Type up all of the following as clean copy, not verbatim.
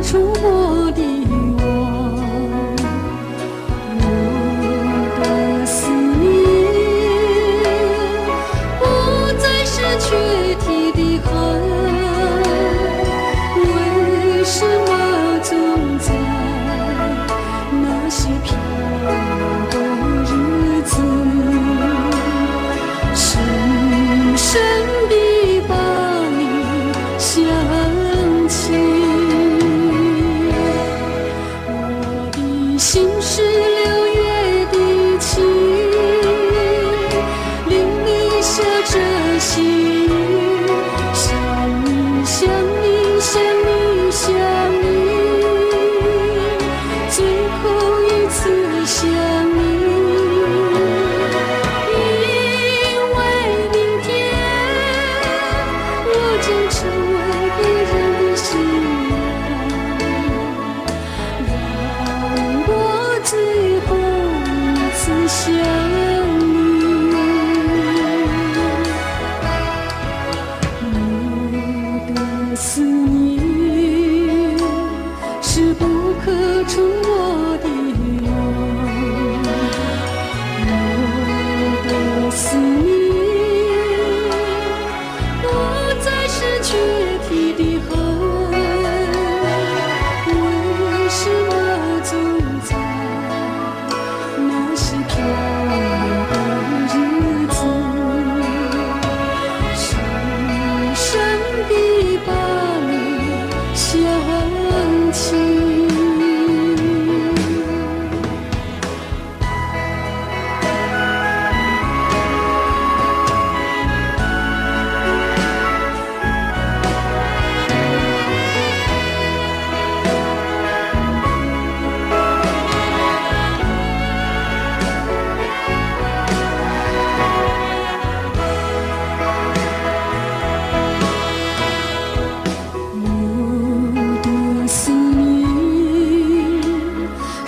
触摸的网，我的思念不再是躯体的痕，为什么总在那些漂亮的日子，深深地把你想起？心是6月的晴，淋漓下着细雨，想你想你想你想你，最后一次想你，因为明天我将成为别人的新最后一次想你，我的思念是不可触摸的网，我的思念不再是躯体的痕，为什么总在那些漂亮的日子，深深地把你想起。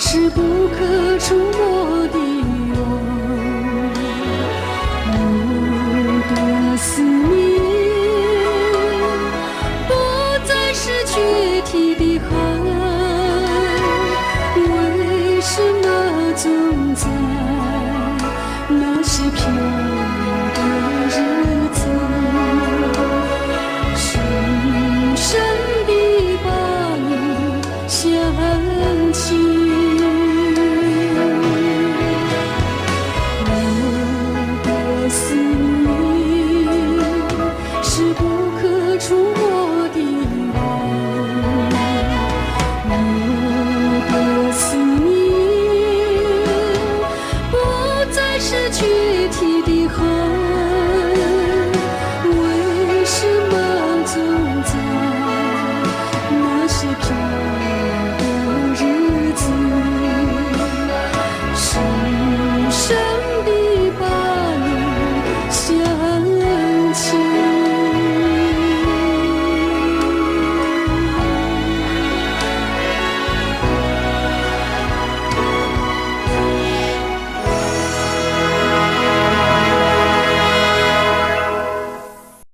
是不可触摸的网，我的思念不再是躯体的痕，为什么总在那些漂亮的日子，深深地把你想起？思念是不可触摸的网，我的思念不再是躯体的痕，为什么总在那些漂亮